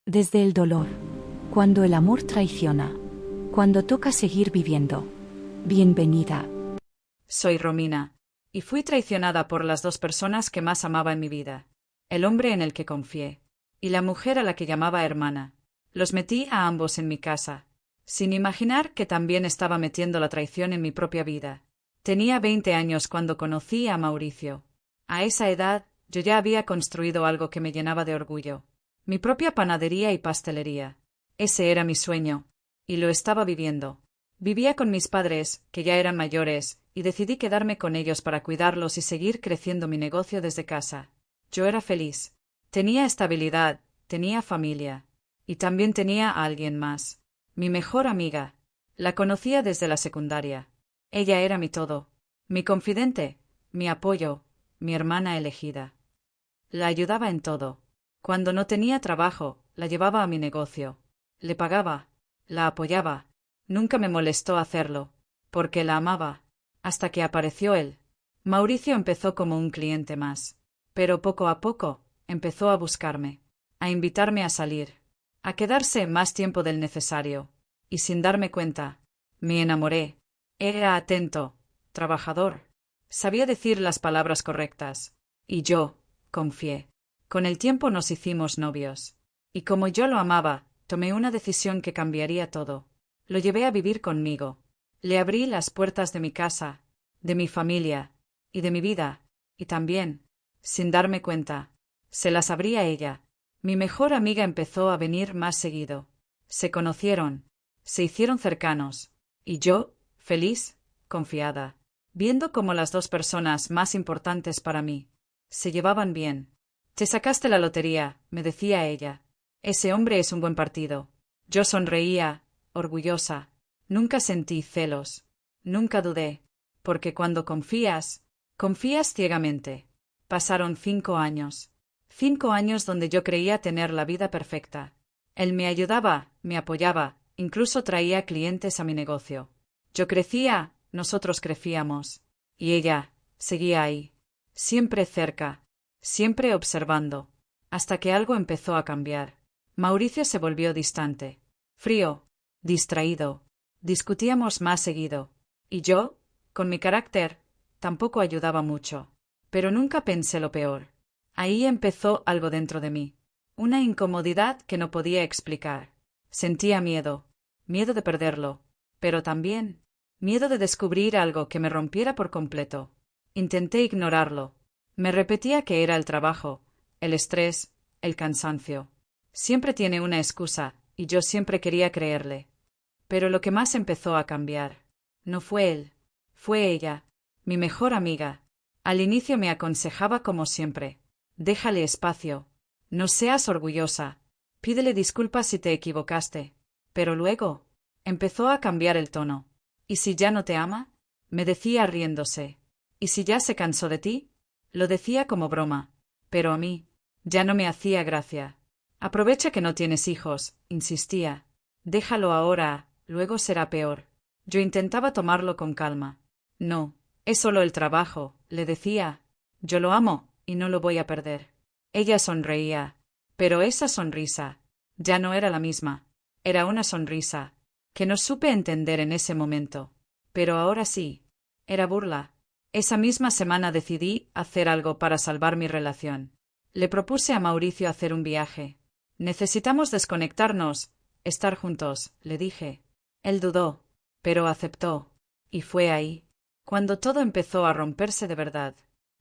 Desde el dolor. Cuando el amor traiciona. Cuando toca seguir viviendo. Bienvenida. Soy Romina, y fui traicionada por las dos personas que más amaba en mi vida. El hombre en el que confié, y la mujer a la que llamaba hermana. Los metí a ambos en mi casa, sin imaginar que también estaba metiendo la traición en mi propia vida. Tenía 20 años cuando conocí a Mauricio. A esa edad, yo ya había construido algo que me llenaba de orgullo. Mi propia panadería y pastelería. Ese era mi sueño, y lo estaba viviendo. Vivía con mis padres, que ya eran mayores, y decidí quedarme con ellos para cuidarlos y seguir creciendo mi negocio desde casa. Yo era feliz. Tenía estabilidad, tenía familia. Y también tenía a alguien más. Mi mejor amiga. La conocía desde la secundaria. Ella era mi todo. Mi confidente, mi apoyo, mi hermana elegida. La ayudaba en todo. Cuando no tenía trabajo, la llevaba a mi negocio. Le pagaba. La apoyaba. Nunca me molestó hacerlo, porque la amaba, hasta que apareció él. Mauricio empezó como un cliente más, pero poco a poco empezó a buscarme, a invitarme a salir, a quedarse más tiempo del necesario, y sin darme cuenta, me enamoré. Era atento, trabajador, sabía decir las palabras correctas, y yo confié. Con el tiempo nos hicimos novios, y como yo lo amaba, tomé una decisión que cambiaría todo. Lo llevé a vivir conmigo. Le abrí las puertas de mi casa, de mi familia y de mi vida, y también, sin darme cuenta, se las abrí a ella. Mi mejor amiga empezó a venir más seguido. Se conocieron, se hicieron cercanos, y yo, feliz, confiada, viendo cómo las dos personas más importantes para mí se llevaban bien. Te sacaste la lotería, me decía ella. Ese hombre es un buen partido. Yo sonreía, orgullosa. Nunca sentí celos. Nunca dudé. Porque cuando confías, confías ciegamente. Pasaron 5 años. 5 años donde yo creía tener la vida perfecta. Él me ayudaba, me apoyaba, incluso traía clientes a mi negocio. Yo crecía, nosotros crecíamos. Y ella seguía ahí. Siempre cerca. Siempre observando. Hasta que algo empezó a cambiar. Mauricio se volvió distante. Frío. Distraído. Discutíamos más seguido. Y yo, con mi carácter, tampoco ayudaba mucho. Pero nunca pensé lo peor. Ahí empezó algo dentro de mí. Una incomodidad que no podía explicar. Sentía miedo. Miedo de perderlo. Pero también miedo de descubrir algo que me rompiera por completo. Intenté ignorarlo. Me repetía que era el trabajo, el estrés, el cansancio. Siempre tiene una excusa, y yo siempre quería creerle. Pero lo que más empezó a cambiar no fue él, fue ella, mi mejor amiga. Al inicio me aconsejaba como siempre. Déjale espacio. No seas orgullosa. Pídele disculpas si te equivocaste. Pero luego empezó a cambiar el tono. ¿Y si ya no te ama? Me decía riéndose. ¿Y si ya se cansó de ti? Lo decía como broma. Pero a mí ya no me hacía gracia. Aprovecha que no tienes hijos, insistía. Déjalo ahora, luego será peor. Yo intentaba tomarlo con calma. No, es solo el trabajo, le decía. Yo lo amo, y no lo voy a perder. Ella sonreía. Pero esa sonrisa ya no era la misma. Era una sonrisa que no supe entender en ese momento. Pero ahora sí. Era burla. Esa misma semana decidí hacer algo para salvar mi relación. Le propuse a Mauricio hacer un viaje. Necesitamos desconectarnos, estar juntos, le dije. Él dudó, pero aceptó. Y fue ahí cuando todo empezó a romperse de verdad.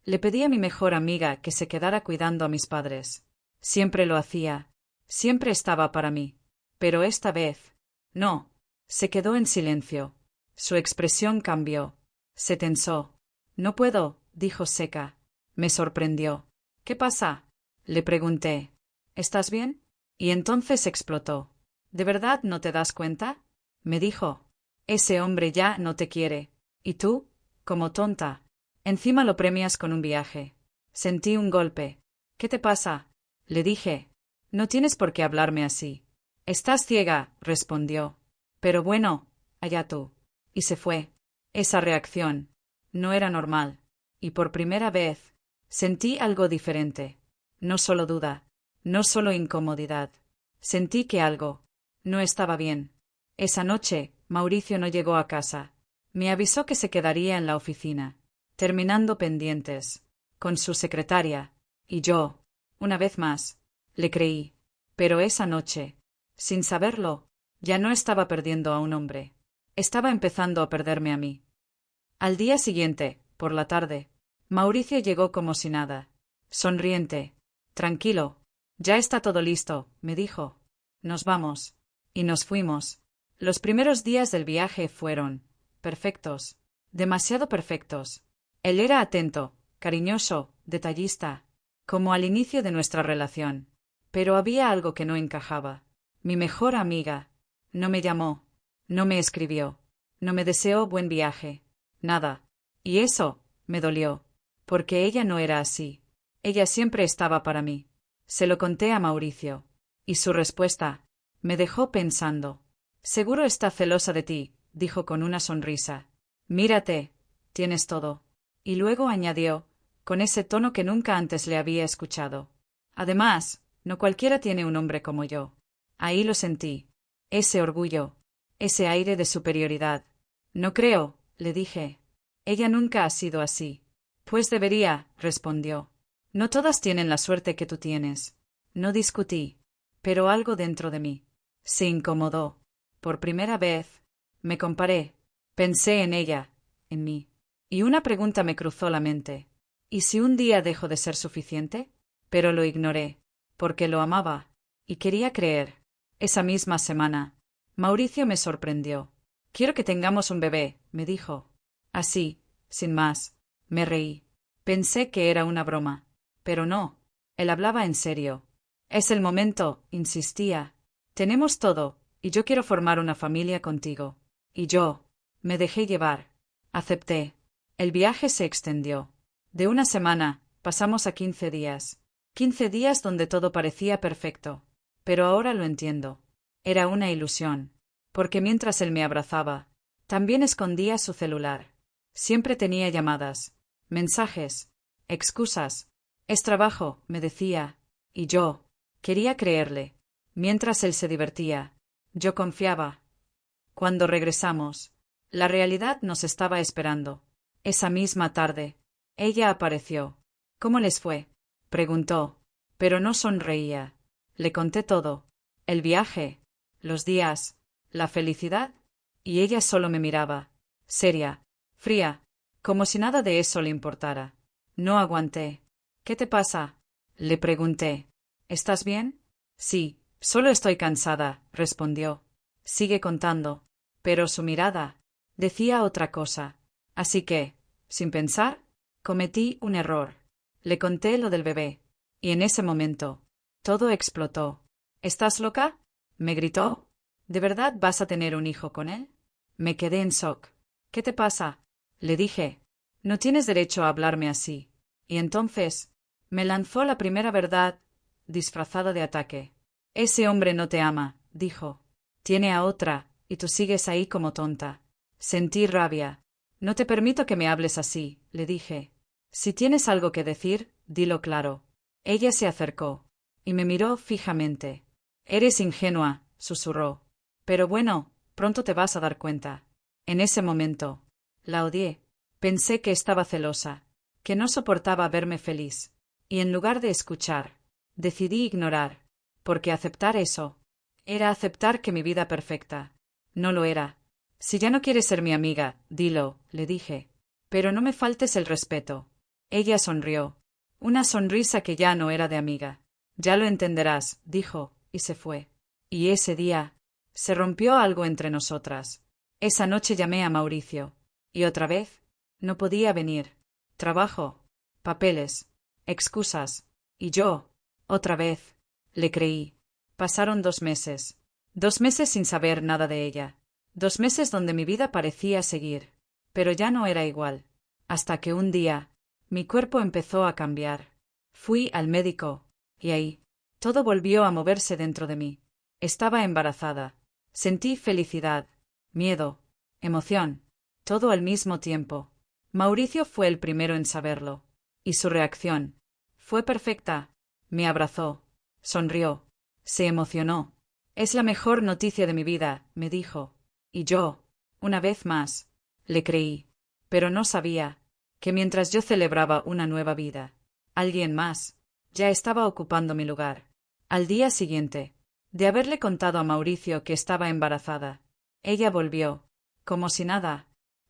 Le pedí a mi mejor amiga que se quedara cuidando a mis padres. Siempre lo hacía. Siempre estaba para mí. Pero esta vez, no. Se quedó en silencio. Su expresión cambió. Se tensó. No puedo, dijo seca. Me sorprendió. ¿Qué pasa? Le pregunté. ¿Estás bien? Y entonces explotó. ¿De verdad no te das cuenta? Me dijo. Ese hombre ya no te quiere. ¿Y tú? Como tonta. Encima lo premias con un viaje. Sentí un golpe. ¿Qué te pasa? Le dije. No tienes por qué hablarme así. Estás ciega, respondió. Pero bueno, allá tú. Y se fue. Esa reacción no era normal. Y por primera vez sentí algo diferente. No solo duda, no solo incomodidad, Sentí que algo no estaba bien. Esa noche, Mauricio no llegó a casa. Me avisó que se quedaría en la oficina, terminando pendientes, con su secretaria, y yo, una vez más, le creí. Pero esa noche, sin saberlo, ya no estaba perdiendo a un hombre. Estaba empezando a perderme a mí. Al día siguiente, por la tarde, Mauricio llegó como si nada, sonriente. Tranquilo, ya está todo listo, me dijo. Nos vamos. Y nos fuimos. Los primeros días del viaje fueron perfectos, demasiado perfectos. Él era atento, cariñoso, detallista, como al inicio de nuestra relación. Pero había algo que no encajaba. Mi mejor amiga no me llamó, no me escribió, no me deseó buen viaje, nada. Y eso me dolió, porque ella no era así. Ella siempre estaba para mí. Se lo conté a Mauricio, y su respuesta me dejó pensando. Seguro está celosa de ti, dijo con una sonrisa. Mírate, tienes todo. Y luego añadió, con ese tono que nunca antes le había escuchado. Además, no cualquiera tiene un hombre como yo. Ahí lo sentí. Ese orgullo, ese aire de superioridad. No creo, le dije. Ella nunca ha sido así. Pues debería, respondió. No todas tienen la suerte que tú tienes. No discutí, pero algo dentro de mí se incomodó. Por primera vez, me comparé. Pensé en ella, en mí. Y una pregunta me cruzó la mente. ¿Y si un día dejo de ser suficiente? Pero lo ignoré, porque lo amaba, y quería creer. Esa misma semana, Mauricio me sorprendió. Quiero que tengamos un bebé, me dijo. Así, sin más. Me reí. Pensé que era una broma. Pero no. Él hablaba en serio. Es el momento, insistía. Tenemos todo, y yo quiero formar una familia contigo. Y yo me dejé llevar. Acepté. El viaje se extendió. De una semana, pasamos a 15 días. 15 días donde todo parecía perfecto. Pero ahora lo entiendo. Era una ilusión. Porque mientras él me abrazaba, también escondía su celular. Siempre tenía llamadas, mensajes, excusas. Es trabajo, me decía. Y yo quería creerle. Mientras él se divertía, yo confiaba. Cuando regresamos, la realidad nos estaba esperando. Esa misma tarde, ella apareció. ¿Cómo les fue?, preguntó, pero no sonreía. Le conté todo. El viaje, los días, la felicidad, y ella solo me miraba, seria, fría, como si nada de eso le importara. No aguanté. ¿Qué te pasa?, le pregunté. ¿Estás bien? Sí, solo estoy cansada, respondió. Sigue contando. Pero su mirada decía otra cosa. Así que, sin pensar, cometí un error. Le conté lo del bebé. Y en ese momento, todo explotó. ¿Estás loca?, me gritó. ¿De verdad vas a tener un hijo con él? Me quedé en shock. ¿Qué te pasa?, le dije. No tienes derecho a hablarme así. Y entonces, me lanzó la primera verdad, disfrazada de ataque. Ese hombre no te ama, dijo. Tiene a otra, y tú sigues ahí como tonta. Sentí rabia. No te permito que me hables así, le dije. Si tienes algo que decir, dilo claro. Ella se acercó y me miró fijamente. Eres ingenua, susurró. Pero bueno, pronto te vas a dar cuenta. En ese momento, la odié. Pensé que estaba celosa, que no soportaba verme feliz. Y en lugar de escuchar, decidí ignorar, porque aceptar eso era aceptar que mi vida perfecta no lo era. Si ya no quieres ser mi amiga, dilo, le dije. Pero no me faltes el respeto. Ella sonrió. Una sonrisa que ya no era de amiga. Ya lo entenderás, dijo, y se fue. Y ese día se rompió algo entre nosotras. Esa noche llamé a Mauricio. Y otra vez no podía venir. Trabajo, papeles, excusas. Y yo, otra vez, le creí. Pasaron 2 meses. 2 meses sin saber nada de ella. 2 meses donde mi vida parecía seguir. Pero ya no era igual. Hasta que un día, mi cuerpo empezó a cambiar. Fui al médico, y ahí, todo volvió a moverse dentro de mí. Estaba embarazada. Sentí felicidad, miedo, emoción, todo al mismo tiempo. Mauricio fue el primero en saberlo. Y su reacción fue perfecta. Me abrazó, sonrió, se emocionó. Es la mejor noticia de mi vida, me dijo. Y yo, una vez más, le creí. Pero no sabía que mientras yo celebraba una nueva vida, alguien más ya estaba ocupando mi lugar. Al día siguiente, de haberle contado a Mauricio que estaba embarazada, ella volvió, como si nada.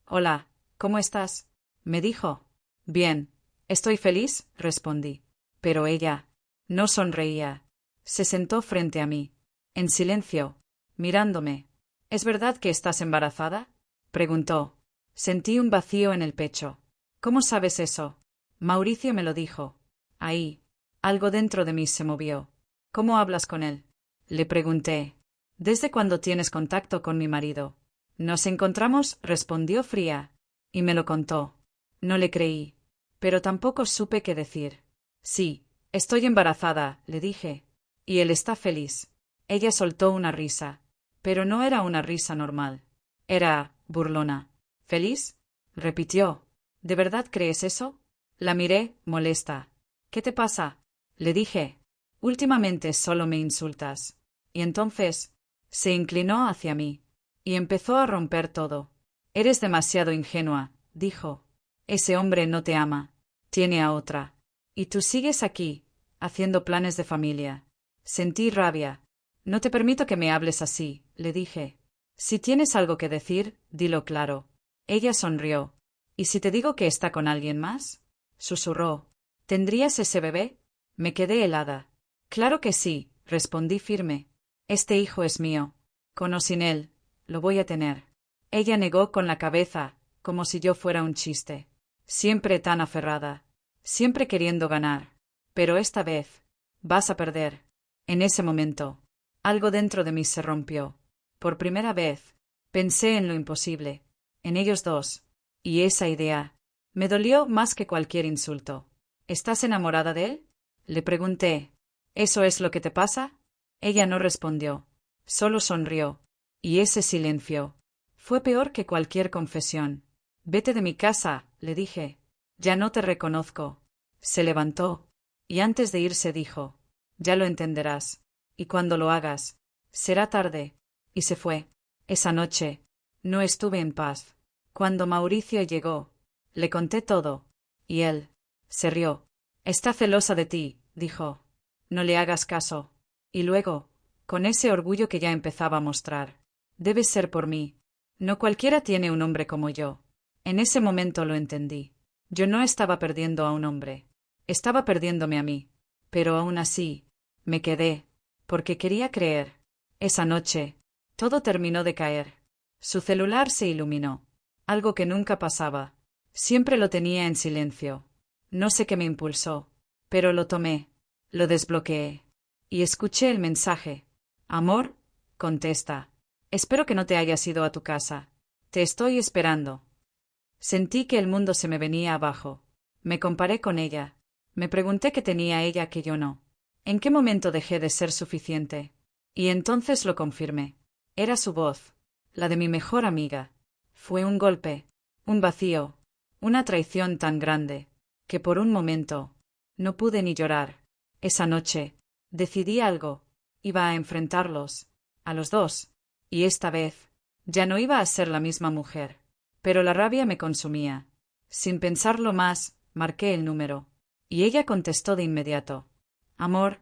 Hola, ¿cómo estás? Me dijo. Bien. ¿Estoy feliz? Respondí. Pero ella no sonreía. Se sentó frente a mí, en silencio, mirándome. ¿Es verdad que estás embarazada? Preguntó. Sentí un vacío en el pecho. ¿Cómo sabes eso? Mauricio me lo dijo. Ahí. Algo dentro de mí se movió. ¿Cómo hablas con él? Le pregunté. ¿Desde cuándo tienes contacto con mi marido? Nos encontramos, respondió fría. Y me lo contó. No le creí. Pero tampoco supe qué decir. Sí, estoy embarazada, le dije. Y él está feliz. Ella soltó una risa. Pero no era una risa normal. Era burlona. ¿Feliz? Repitió. ¿De verdad crees eso? La miré, molesta. ¿Qué te pasa? Le dije. Últimamente solo me insultas. Y entonces, se inclinó hacia mí. Y empezó a romper todo. Eres demasiado ingenua, dijo. Ese hombre no te ama. Tiene a otra. Y tú sigues aquí, haciendo planes de familia. Sentí rabia. No te permito que me hables así, le dije. Si tienes algo que decir, dilo claro. Ella sonrió. ¿Y si te digo que está con alguien más? Susurró. ¿Tendrías ese bebé? Me quedé helada. Claro que sí, respondí firme. Este hijo es mío. Con o sin él, lo voy a tener. Ella negó con la cabeza, como si yo fuera un chiste. Siempre tan aferrada. Siempre queriendo ganar. Pero esta vez, vas a perder. En ese momento, algo dentro de mí se rompió. Por primera vez, pensé en lo imposible. En ellos dos. Y esa idea me dolió más que cualquier insulto. ¿Estás enamorada de él? Le pregunté. ¿Eso es lo que te pasa? Ella no respondió. Solo sonrió. Y ese silencio fue peor que cualquier confesión. Vete de mi casa, le dije. Ya no te reconozco. Se levantó. Y antes de irse dijo. Ya lo entenderás. Y cuando lo hagas, será tarde. Y se fue. Esa noche, no estuve en paz. Cuando Mauricio llegó, le conté todo. Y él se rió. Está celosa de ti, dijo. No le hagas caso. Y luego, con ese orgullo que ya empezaba a mostrar. Debes ser por mí. No cualquiera tiene un hombre como yo. En ese momento lo entendí. Yo no estaba perdiendo a un hombre. Estaba perdiéndome a mí. Pero aún así, me quedé, porque quería creer. Esa noche, todo terminó de caer. Su celular se iluminó. Algo que nunca pasaba. Siempre lo tenía en silencio. No sé qué me impulsó, pero lo tomé. Lo desbloqueé. Y escuché el mensaje. Amor, contesta. Espero que no te hayas ido a tu casa. Te estoy esperando. Sentí que el mundo se me venía abajo. Me comparé con ella. Me pregunté qué tenía ella que yo no. ¿En qué momento dejé de ser suficiente? Y entonces lo confirmé. Era su voz, la de mi mejor amiga. Fue un golpe, un vacío, una traición tan grande, que por un momento no pude ni llorar. Esa noche decidí algo. Iba a enfrentarlos, a los dos. Y esta vez ya no iba a ser la misma mujer. Pero la rabia me consumía. Sin pensarlo más, marqué el número. Y ella contestó de inmediato. Amor,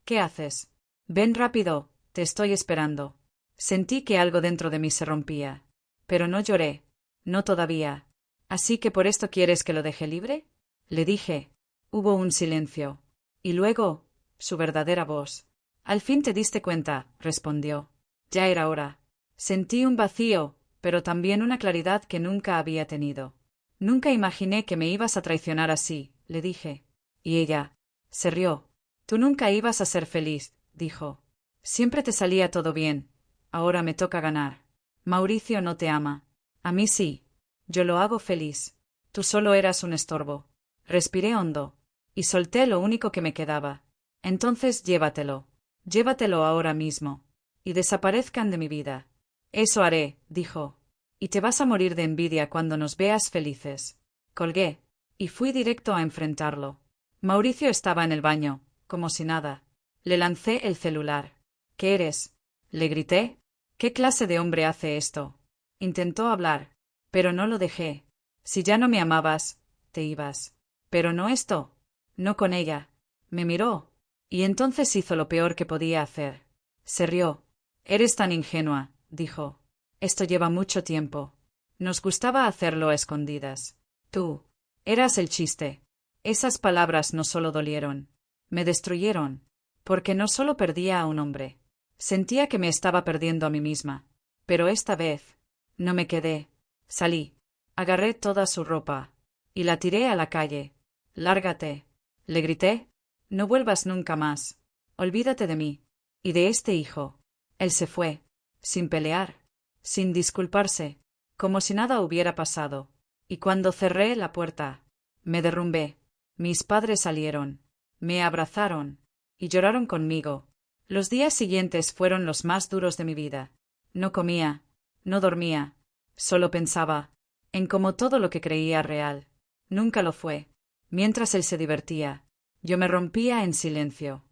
¿qué haces? Ven rápido, te estoy esperando. Sentí que algo dentro de mí se rompía. Pero no lloré. No todavía. ¿Así que por esto quieres que lo deje libre? Le dije. Hubo un silencio. Y luego, su verdadera voz. Al fin te diste cuenta, respondió. Ya era hora. Sentí un vacío, pero también una claridad que nunca había tenido. Nunca imaginé que me ibas a traicionar así, le dije. Y ella se rió. Tú nunca ibas a ser feliz, dijo. Siempre te salía todo bien. Ahora me toca ganar. Mauricio no te ama. A mí sí. Yo lo hago feliz. Tú solo eras un estorbo. Respiré hondo. Y solté lo único que me quedaba. Entonces llévatelo. Llévatelo ahora mismo. Y desaparezcan de mi vida. Eso haré, dijo. Y te vas a morir de envidia cuando nos veas felices. Colgué. Y fui directo a enfrentarlo. Mauricio estaba en el baño, como si nada. Le lancé el celular. ¿Qué eres? Le grité. ¿Qué clase de hombre hace esto? Intentó hablar, pero no lo dejé. Si ya no me amabas, te ibas. Pero no esto. No con ella. Me miró. Y entonces hizo lo peor que podía hacer. Se rió. Eres tan ingenua, dijo. Esto lleva mucho tiempo. Nos gustaba hacerlo a escondidas. Tú. Eras el chiste. Esas palabras no solo dolieron. Me destruyeron. Porque no solo perdía a un hombre. Sentía que me estaba perdiendo a mí misma. Pero esta vez. No me quedé. Salí. Agarré toda su ropa. Y la tiré a la calle. Lárgate. Le grité. No vuelvas nunca más. Olvídate de mí. Y de este hijo. Él se fue. Sin pelear. Sin disculparse. Como si nada hubiera pasado. Y cuando cerré la puerta, me derrumbé. Mis padres salieron. Me abrazaron. Y lloraron conmigo. Los días siguientes fueron los más duros de mi vida. No comía. No dormía. Solo pensaba en cómo todo lo que creía real. Nunca lo fue. Mientras él se divertía, yo me rompía en silencio.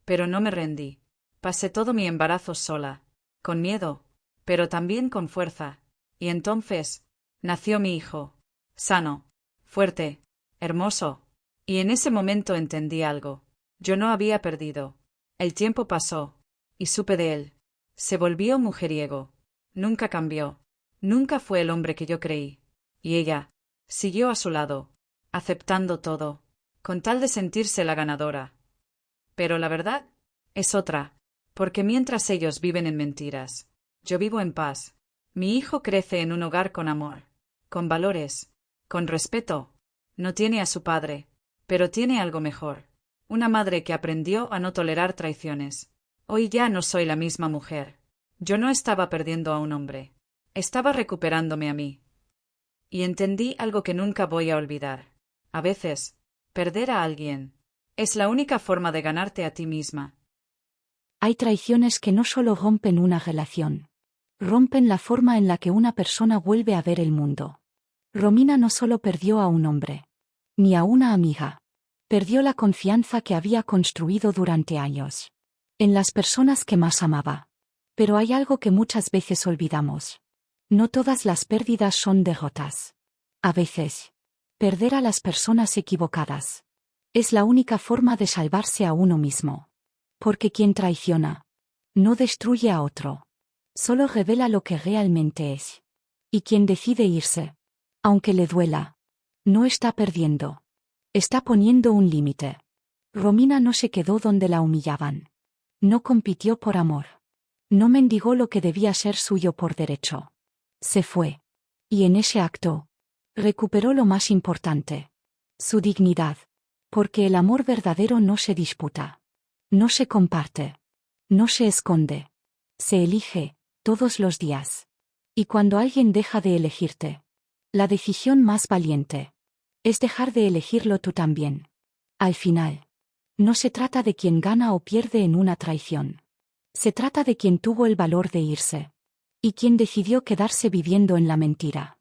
Pero no me rendí. Pasé todo mi embarazo sola. Con miedo. Pero también con fuerza. Y entonces nació mi hijo. Sano. Fuerte. Hermoso. Y en ese momento entendí algo. Yo no había perdido. El tiempo pasó. Y supe de él. Se volvió mujeriego. Nunca cambió. Nunca fue el hombre que yo creí. Y ella siguió a su lado, aceptando todo, con tal de sentirse la ganadora. Pero la verdad es otra, porque mientras ellos viven en mentiras, yo vivo en paz. Mi hijo crece en un hogar con amor, con valores, con respeto. No tiene a su padre, pero tiene algo mejor. Una madre que aprendió a no tolerar traiciones. Hoy ya no soy la misma mujer. Yo no estaba perdiendo a un hombre. Estaba recuperándome a mí. Y entendí algo que nunca voy a olvidar. A veces, perder a alguien es la única forma de ganarte a ti misma. Hay traiciones que no solo rompen una relación. Rompen la forma en la que una persona vuelve a ver el mundo. Romina no solo perdió a un hombre, ni a una amiga. Perdió la confianza que había construido durante años en las personas que más amaba. Pero hay algo que muchas veces olvidamos. No todas las pérdidas son derrotas. A veces, perder a las personas equivocadas es la única forma de salvarse a uno mismo. Porque quien traiciona no destruye a otro, solo revela lo que realmente es. Y quien decide irse, aunque le duela, no está perdiendo. Está poniendo un límite. Romina no se quedó donde la humillaban. No compitió por amor. No mendigó lo que debía ser suyo por derecho. Se fue. Y en ese acto, recuperó lo más importante. Su dignidad. Porque el amor verdadero no se disputa. No se comparte. No se esconde. Se elige, todos los días. Y cuando alguien deja de elegirte, la decisión más valiente es dejar de elegirlo tú también. Al final, no se trata de quien gana o pierde en una traición. Se trata de quien tuvo el valor de irse. Y quien decidió quedarse viviendo en la mentira.